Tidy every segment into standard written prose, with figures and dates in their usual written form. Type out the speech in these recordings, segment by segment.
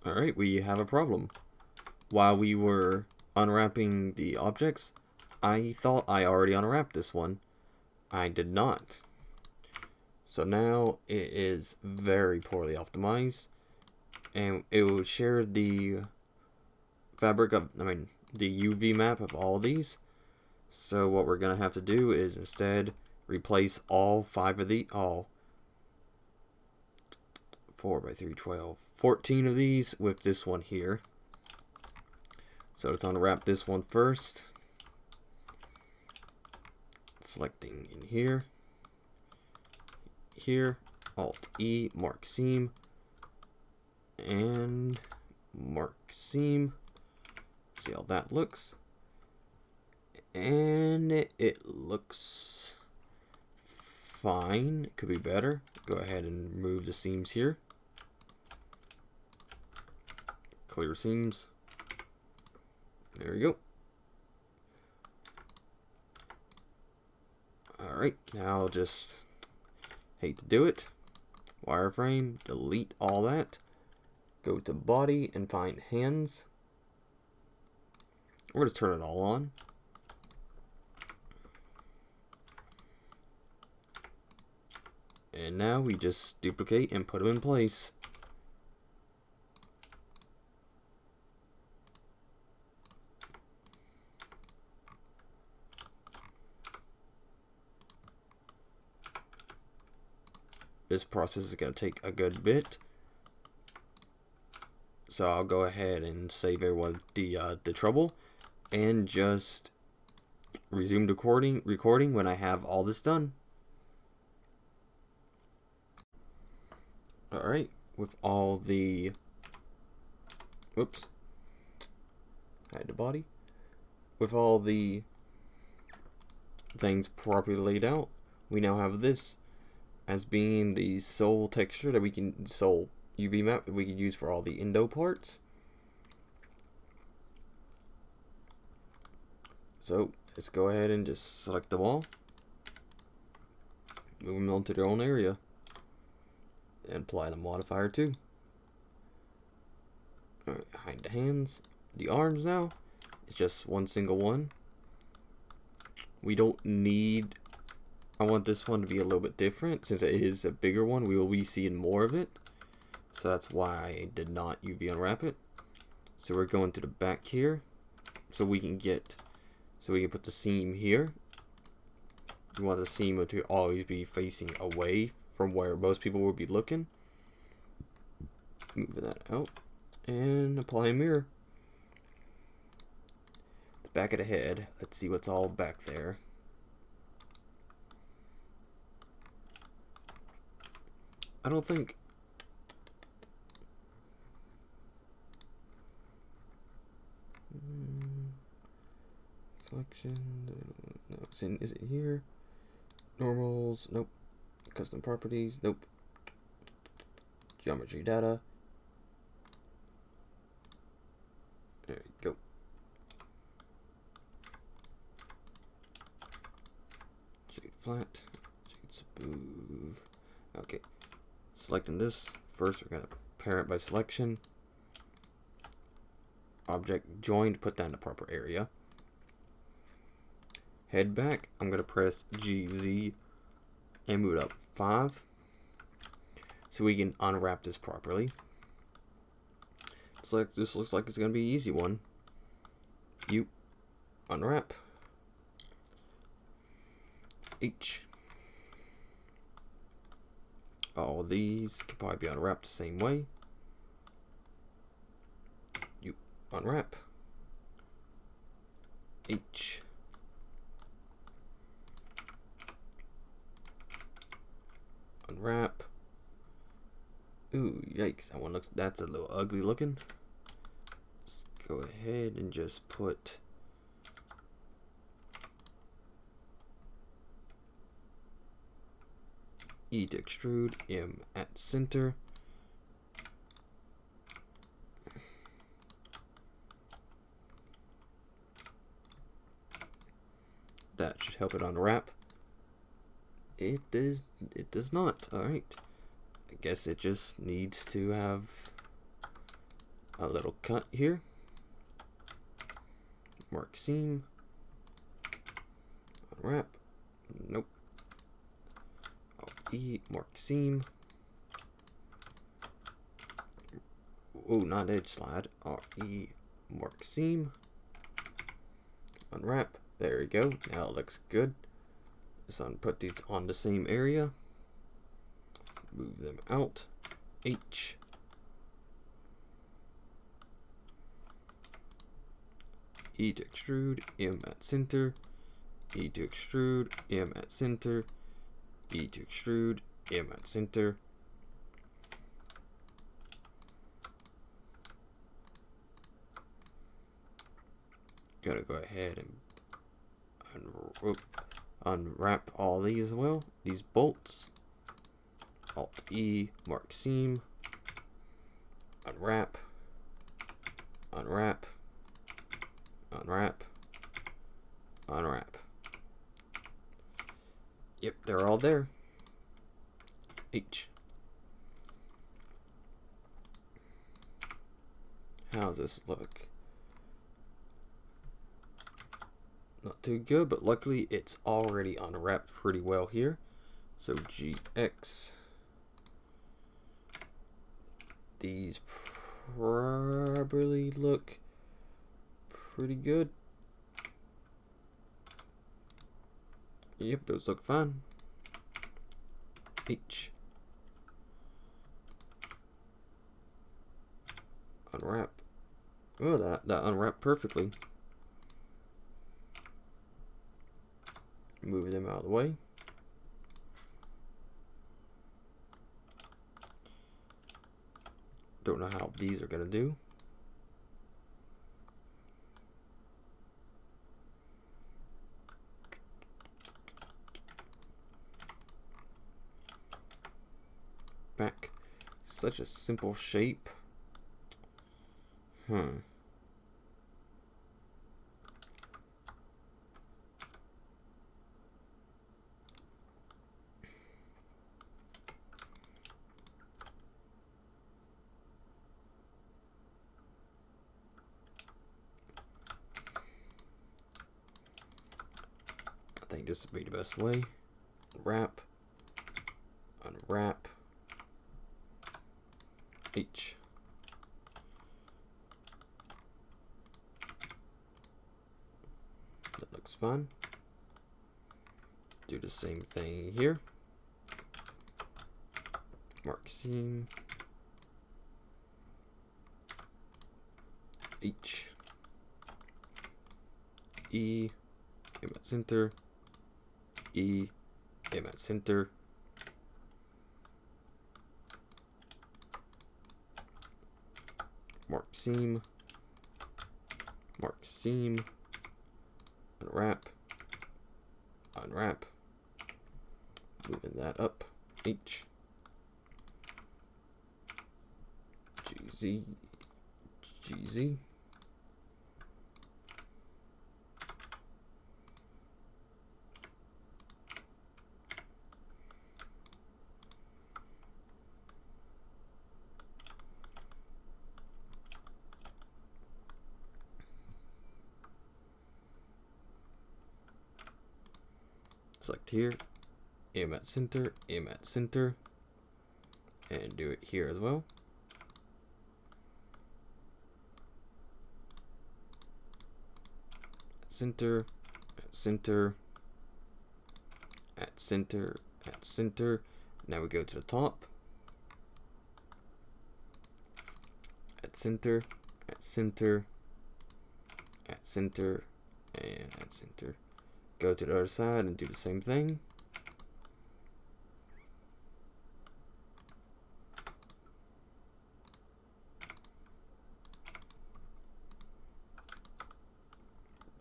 Alright, we have a problem. While we were unwrapping the objects, I thought I already unwrapped this one. I did not. So now it is very poorly optimized, and it will share the fabric of, the UV map of all these. So what we're gonna have to do is instead replace all 4 by 3, 12, 14 of these with this one here. So let's unwrap this one first. Selecting in here, Alt E, mark seam, and mark seam. See how that looks. And it looks fine. It could be better. Go ahead and remove the seams here. Clear seams. There we go. Alright, now I'll just, hate to do it, wireframe, delete all that, go to body and find hands. We're going to turn it all on. And now we just duplicate and put them in place. This process is going to take a good bit, so I'll go ahead and save everyone the trouble and just resume the recording when I have all this done. Alright, with all the, whoops, hide the body, with all the things properly laid out, we now have this as being the sole texture that we can, sole UV map that we can use for all the Endo parts. So let's go ahead and just select them all, move them onto their own area, and apply the modifier too. Alright, hide the hands. The arms now, it's just one single one. We don't need, I want this one to be a little bit different since it is a bigger one. We will be seeing more of it, so that's why I did not UV unwrap it. So we're going to the back here, so we can put the seam here. We want the seam to always be facing away from where most people will be looking. Move that out and apply a mirror. The back of the head, let's see what's all back there. I don't think selection, no, is it here? Normals, nope. Custom properties, nope. Geometry data. There you go. Shade flat, shade smooth. Okay. Selecting this, first we're going to parent by selection. Object joined, put that in the proper area. Head back, I'm going to press GZ and move it up 5 so we can unwrap this properly. So this looks like it's going to be an easy one. You unwrap. H. All of these can probably be unwrapped the same way. You unwrap. H. Unwrap. Ooh, yikes! That one looks, that's a little ugly looking. Let's go ahead and just put E to extrude, M at center. That should help it unwrap. It does not. Alright. I guess it just needs to have a little cut here. Mark seam. Unwrap. Nope. Alt-E, mark seam. Oh, not edge slide. Alt-E, mark seam. Unwrap. There we go. Now it looks good. Just put these on the same area. Move them out. H. E to extrude, M at center. E to extrude, M at center. E to extrude, M at center. Gotta go ahead and unwrap all these as well. These bolts. Alt-E, mark seam. Unwrap. Unwrap. Unwrap. Unwrap. Yep, they're all there. H. How's this look? Not too good, but luckily it's already unwrapped pretty well here. So GX. These probably look pretty good. Yep, those look fine. H. Unwrap. Oh, that unwrapped perfectly. Move them out of the way. Don't know how these are gonna do. Back. Such a simple shape. I think this would be the best way. Wrap. Unwrap. H. That looks fun. Do the same thing here. Mark seam. H. E. M at center. E. M at center. Mark seam. Mark seam. Unwrap. Unwrap. Moving that up. H. GZ. GZ. Select here, M at center, M at center, and do it here as well. Center, at center, at center, at center. Now we go to the top. At center, at center, at center, and at center. Go to the other side and do the same thing.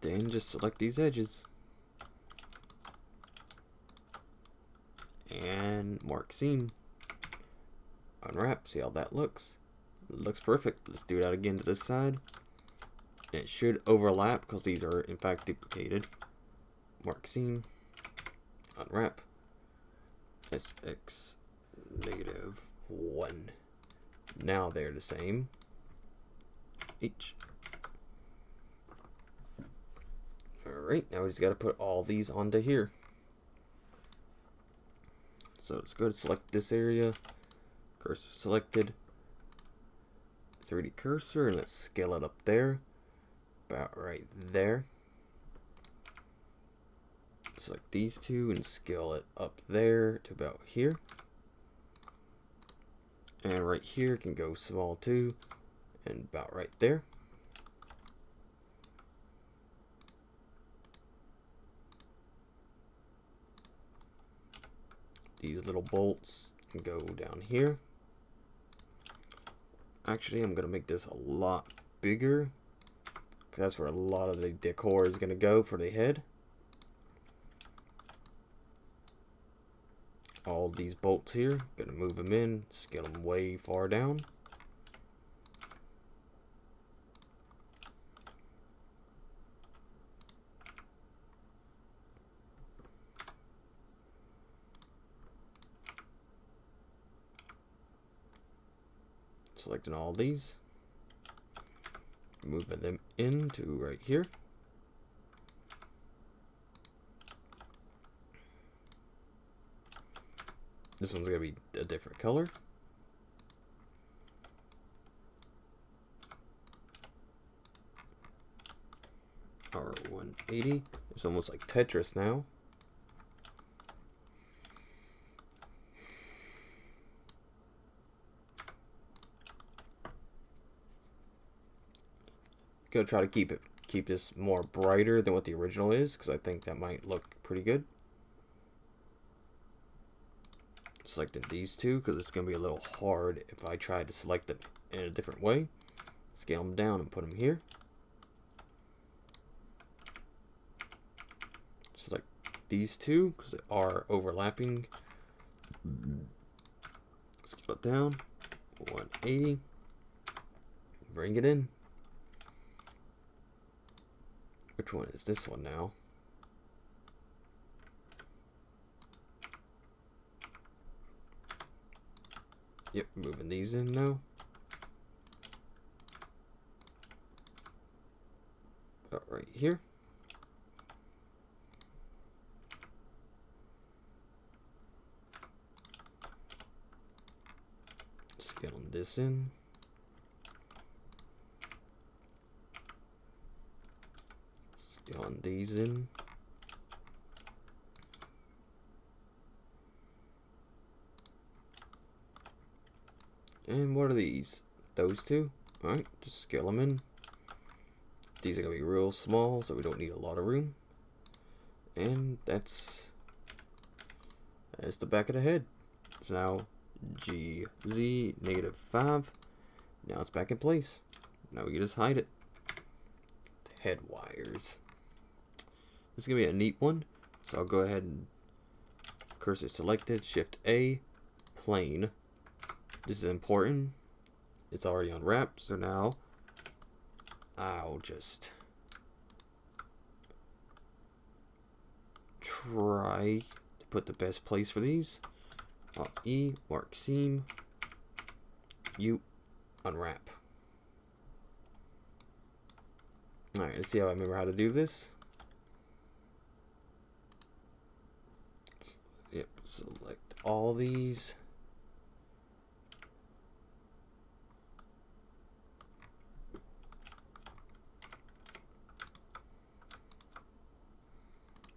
Then just select these edges. And mark seam. Unwrap, see how that looks? Looks perfect. Let's do that again to this side. And it should overlap because these are in fact duplicated. Mark seam, unwrap, SX -1. Now they're the same. each. Alright, now we just got to put all these onto here. So let's go to select this area, cursor selected, 3D cursor, and let's scale it up there, about right there. Select these two and scale it up there to about here. And right here can go small too, and about right there. These little bolts can go down here. Actually, I'm gonna make this a lot bigger, because that's where a lot of the decor is gonna go for the head. All these bolts here, gonna move them in, scale them way far down. Selecting all these, moving them into right here. This one's gonna be a different color. R180. It's almost like Tetris now. Gonna try to keep this more brighter than what the original is, because I think that might look pretty good. Selecting these two because it's gonna be a little hard if I try to select them in a different way. Scale them down and put them here. Select these two because they are overlapping. Scale it down, 180. Bring it in. Which one is this one now? Yep, moving these in now. About right here. Scaling this in. Scaling these in. And what are these? Those two? Alright, just scale them in. These are going to be real small, so we don't need a lot of room. And that's the back of the head. It's now GZ -5. Now it's back in place. Now we can just hide it. The head wires. This is going to be a neat one. So I'll go ahead and cursor selected, Shift A, plane. This is important. It's already unwrapped, so now I'll just try to put the best place for these. Alt E, mark seam, U, unwrap. Alright, let's see how I remember how to do this. Yep, select all these.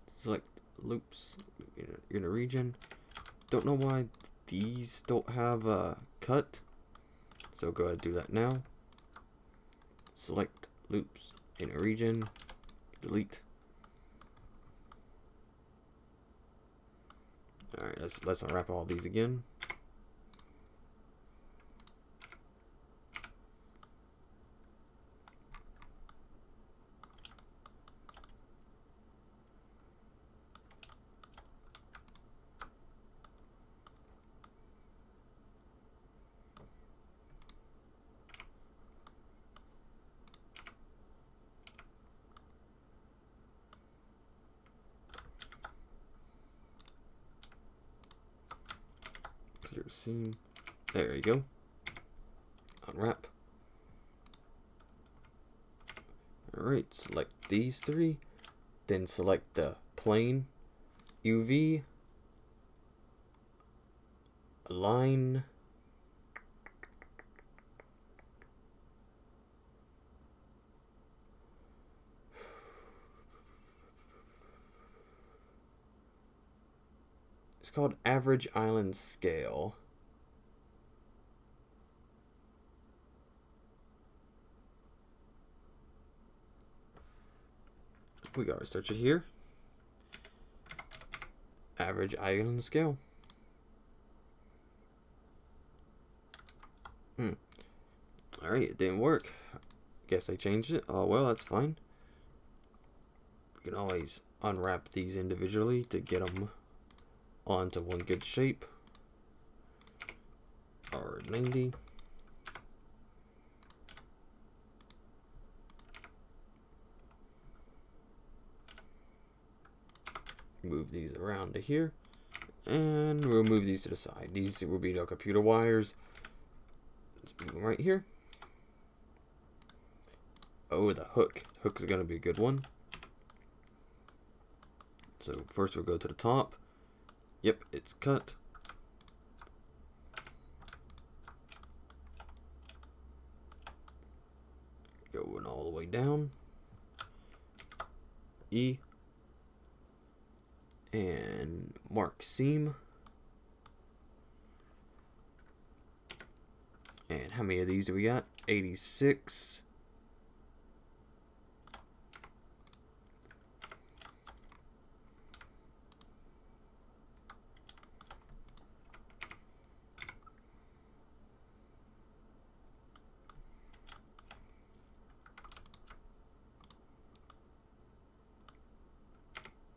Select loops in a region. Don't know why these don't have a cut, so go ahead and do that now. Select loops in a region, delete. Alright, let's unwrap all these again. Clear seam. There you go. Unwrap. Alright, select these three, then select the plane, UV, align, it's called average island scale. We gotta search it here. Average island scale. Alright, it didn't work. Guess I changed it. Oh well, that's fine. We can always unwrap these individually to get them onto one good shape. R90. Move these around to here, and we'll move these to the side. These will be the computer wires. Let's move them right here. Oh, the hook. The hook is going to be a good one. So first we'll go to the top. Yep, it's cut. Going all the way down. E. And mark seam. And how many of these do we got? 86.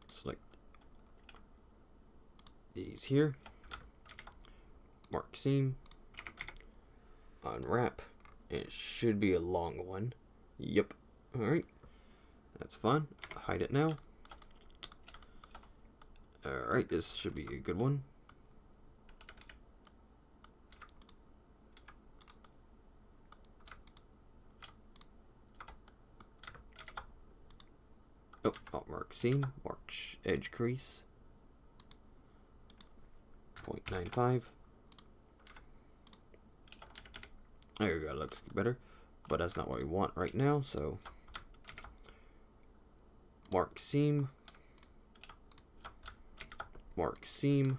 Select these here. Mark seam. Unwrap. It should be a long one. Yep. Alright. That's fine. Hide it now. Alright, this should be a good one. Oh, I'll mark seam. Mark edge crease. 0.95. There we go, looks better. But that's not what we want right now, so mark seam. Mark seam.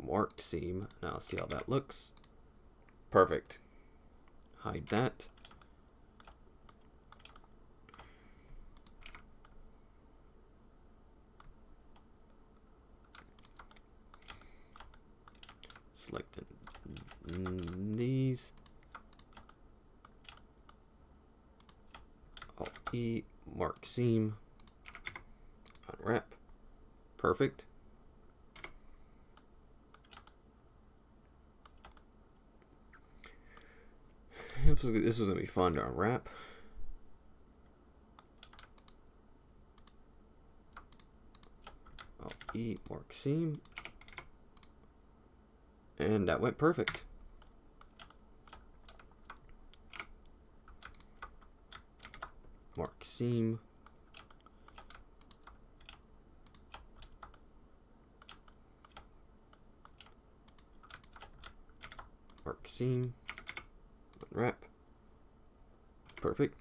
Mark seam. Now see how that looks. Perfect. Hide that. Select these. Alt E, mark seam, unwrap. Perfect. This was gonna be fun to unwrap. Alt E, mark seam. And that went perfect. Mark seam. Mark seam. Unwrap. Perfect.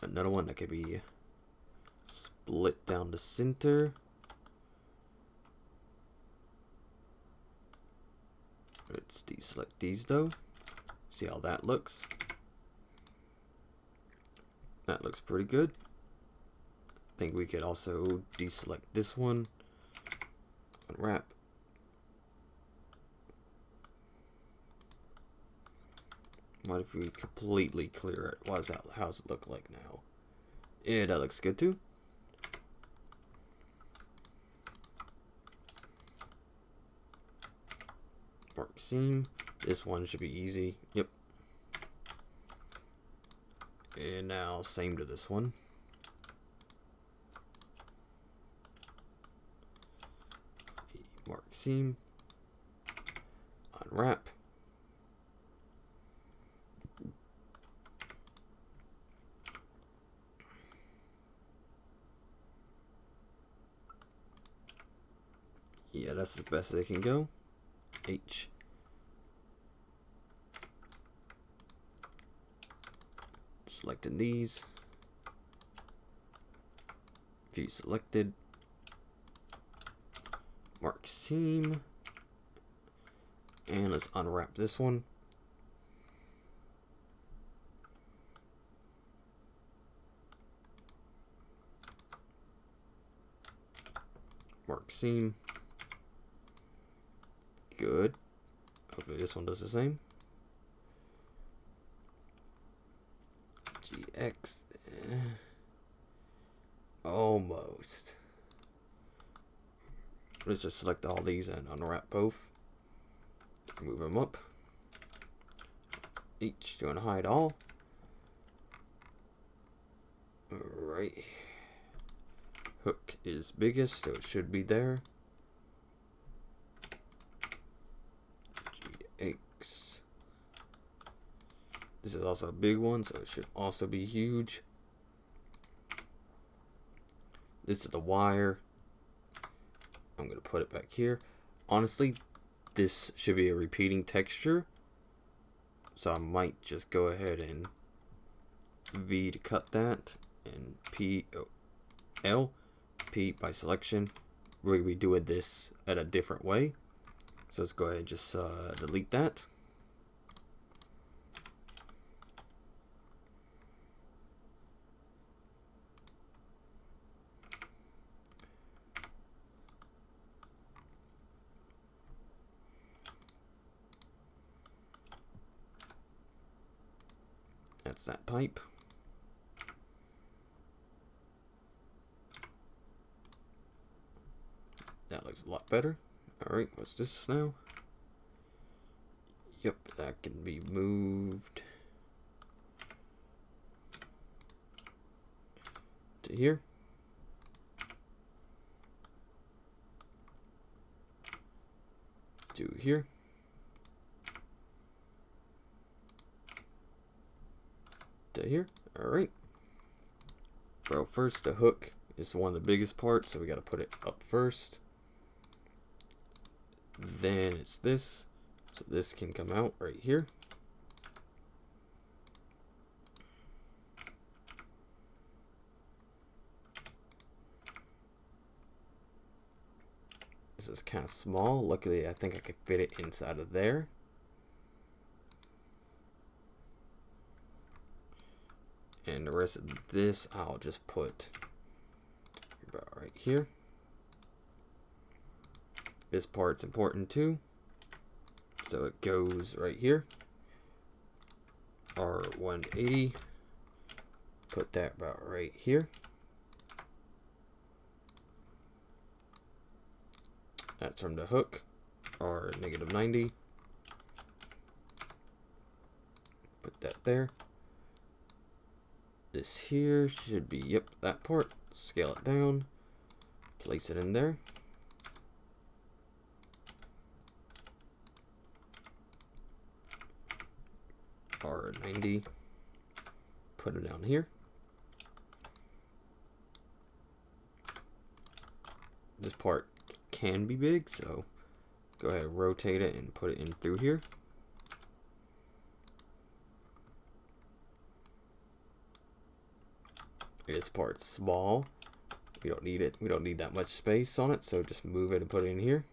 Another one that could be split down the center. Let's deselect these though. See how that looks. That looks pretty good. I think we could also deselect this one. Unwrap. What if we completely clear it? How's it look like now? Yeah, that looks good too. Mark seam. This one should be easy. Yep. And now same to this one. Mark seam. Unwrap. Yeah, that's as best as it can go. H. Selecting these. View selected. Mark seam. And let's unwrap this one. Mark seam. Good. Hopefully this one does the same. GX. Almost. Let's just select all these and unwrap both. Move them up. Each doing hide all. Alright. Hook is biggest, so it should be there. GX. This is also a big one, so it should also be huge. This is the wire. I'm going to put it back here. Honestly, this should be a repeating texture. So I might just go ahead and V to cut that. And L, P by selection. We're going to be doing this at a different way. So let's go ahead and just delete that. That's that pipe. That looks a lot better. Alright, what's this now? Yep, that can be moved to here. To here. To here. Alright. So first, the hook is one of the biggest parts, so we got to put it up first. Then it's this, so this can come out right here. This is kind of small. Luckily, I think I could fit it inside of there. And the rest of this, I'll just put about right here. This part's important too, so it goes right here. R180, put that about right here. That's from the hook, R-90. Put that there. This here should be, yep, that part. Scale it down, place it in there. R90, put it down here. This part can be big, so go ahead and rotate it and put it in through here. This part's small. We don't need it. We don't need that much space on it, so just move it and put it in here.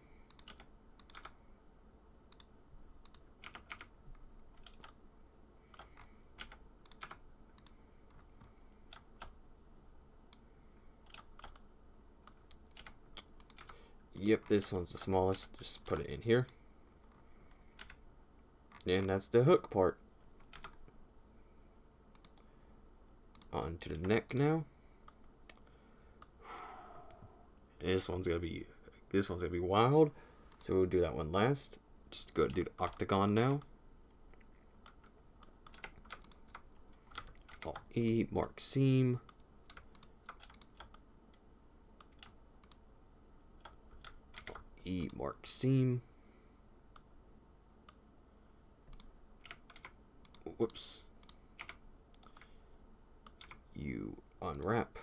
Yep, this one's the smallest. Just put it in here. And that's the hook part. On to the neck now. This one's gonna be wild. So we'll do that one last. Just go do the octagon now. Alt E, mark seam. E, mark seam. Whoops. You unwrap.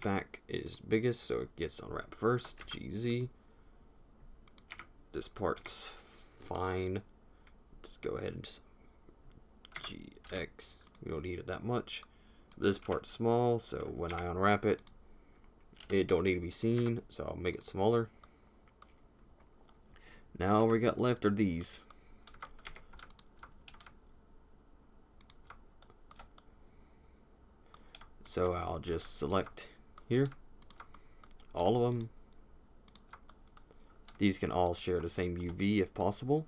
back is biggest, so it gets unwrapped first. GZ. This part's fine. Just go ahead and just GX. We don't need it that much. This part's small, so when I unwrap it, it don't need to be seen, so I'll make it smaller. Now all we got left are these. So I'll just select here, all of them. These can all share the same UV if possible.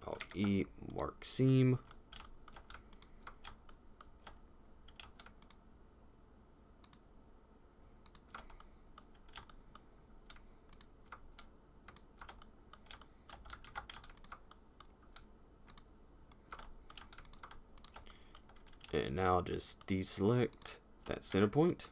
I'll E, mark seam. And now I'll just deselect that center point.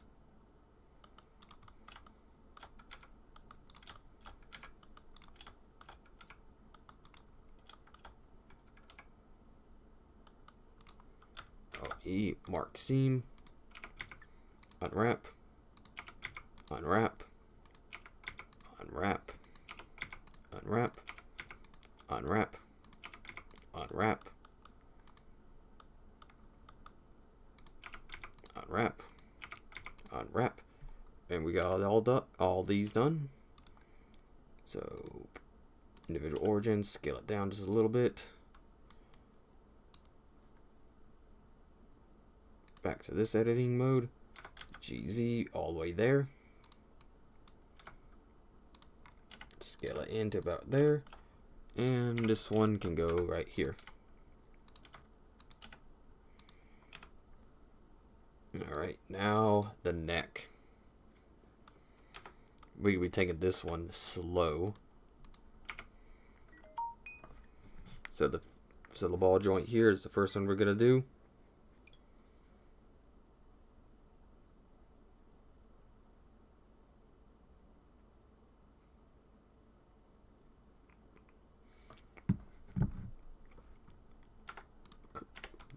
I'll E, mark seam, unwrap, unwrap, unwrap, unwrap, unwrap, unwrap, unwrap, unwrap, and we got all these done. So individual origins, scale it down just a little bit. Back to this editing mode, GZ all the way there. Scale it into about there, and this one can go right here. Alright, now the neck. We will be taking this one slow. So the ball joint here is the first one we're gonna do.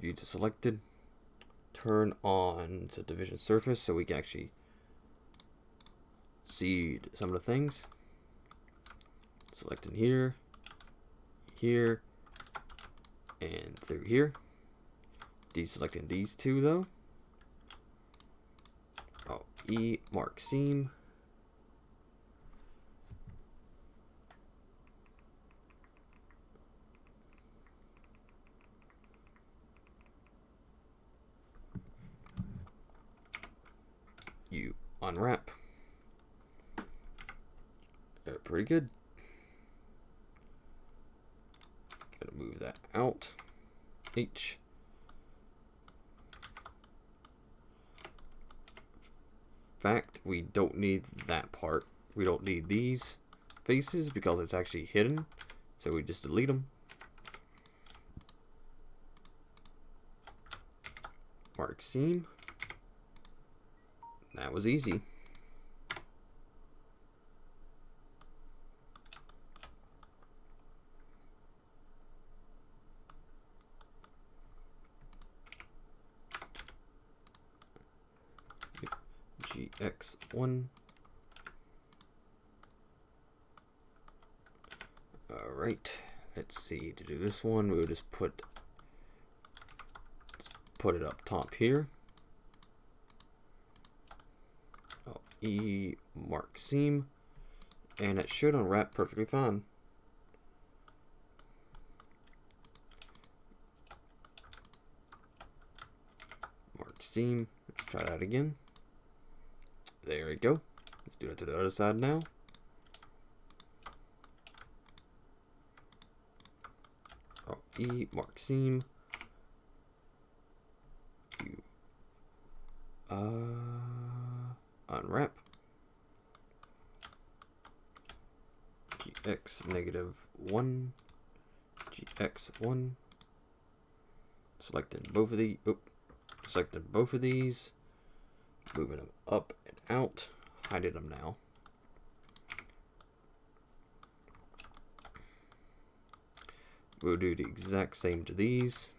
View to selected. Turn on the division surface so we can actually see some of the things. Selecting here, here, and through here. Deselecting these two though. Oh, E, mark seam. You unwrap. Pretty good. Gotta move that out. H. Fact, we don't need that part. We don't need these faces because it's actually hidden. So we just delete them. Mark seam. That was easy. GX1. Alright, let's see. To do this one, we would just put it up top here. Oh, E, mark seam, and it should unwrap perfectly fine. Mark seam. Let's try that again. There we go. Let's do it to the other side now. Oh, E, mark seam. You unwrap. GX -1. GX1. Selecting both of the. Selecting both of these. Moving them up and out. Hiding them now. We'll do the exact same to these.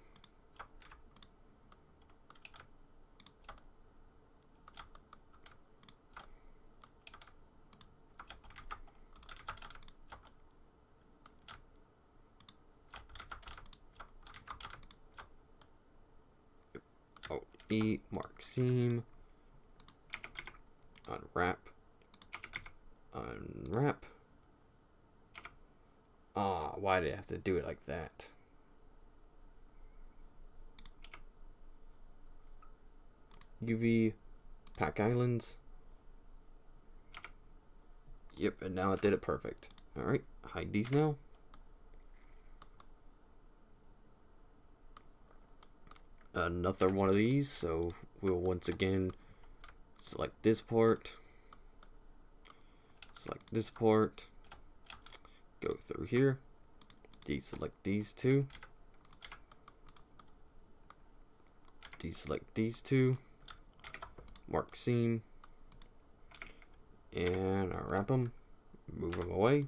E, mark seam, unwrap, unwrap. Ah, why did I have to do it like that? UV, pack islands. Yep, and now it did it perfect. Alright, hide these now. Another one of these, so we'll once again select this part, select this part, go through here, deselect these two, deselect these two, mark seam, and unwrap them, move them away.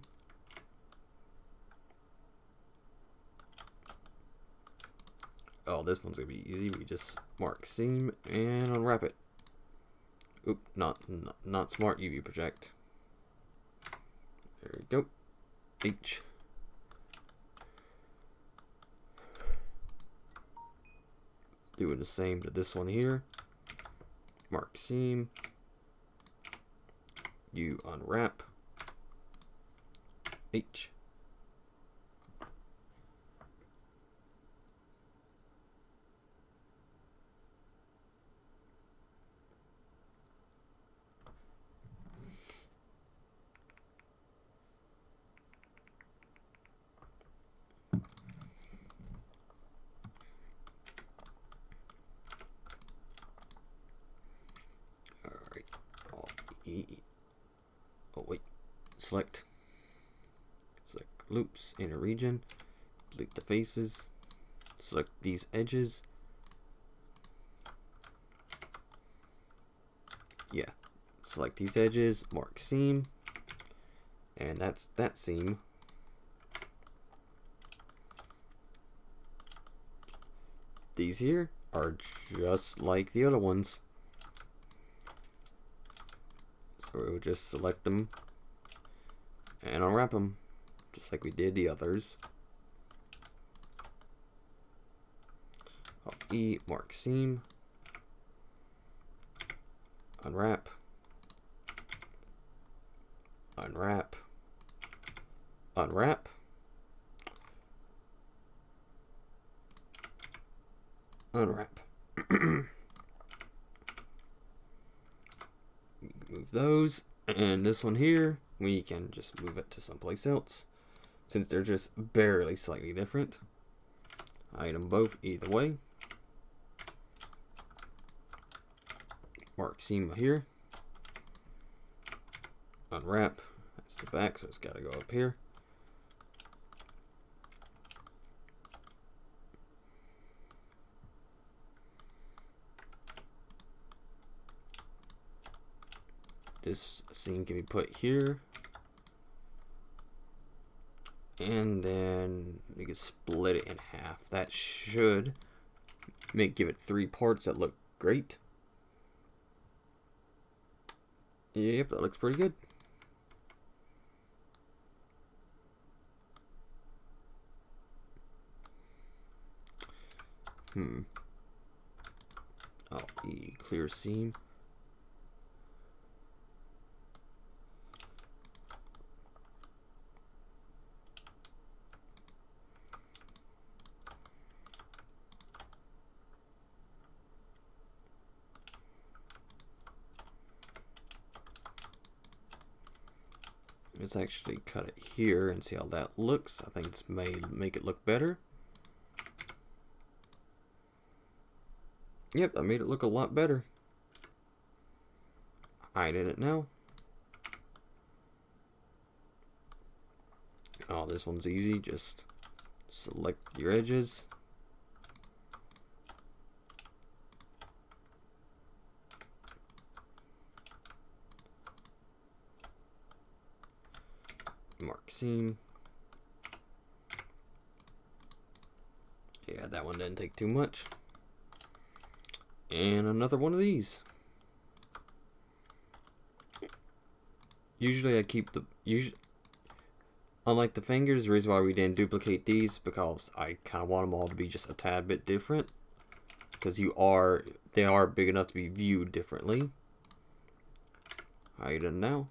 Oh, this one's gonna be easy. We just mark seam and unwrap it. Oop, not smart UV project. There we go. H. Doing the same to this one here. Mark seam. You unwrap. H. Oh wait, select loops, inner region, delete the faces, select these edges. Yeah, select these edges, mark seam, and that's that seam. These here are just like the other ones. So we'll just select them and unwrap them, just like we did the others. I'll E, mark seam, unwrap, unwrap, unwrap, unwrap. Move those, and this one here we can just move it to someplace else since they're just barely slightly different. Hide them both either way. Mark seam here, unwrap. That's the back, so it's got to go up here. This seam can be put here, and then we can split it in half. That should give it 3 parts that look great. Yep, that looks pretty good. Oh, the clear seam. Let's actually cut it here and see how that looks. I think it's make it look better. Yep, I made it look a lot better. Hiding it now. Oh, this one's easy. Just select your edges. Mark seam. Yeah, that one didn't take too much. And another one of these. Usually I keep the unlike the fingers, the reason why we didn't duplicate these because I kind of want them all to be just a tad bit different. because they are big enough to be viewed differently. Hide them now.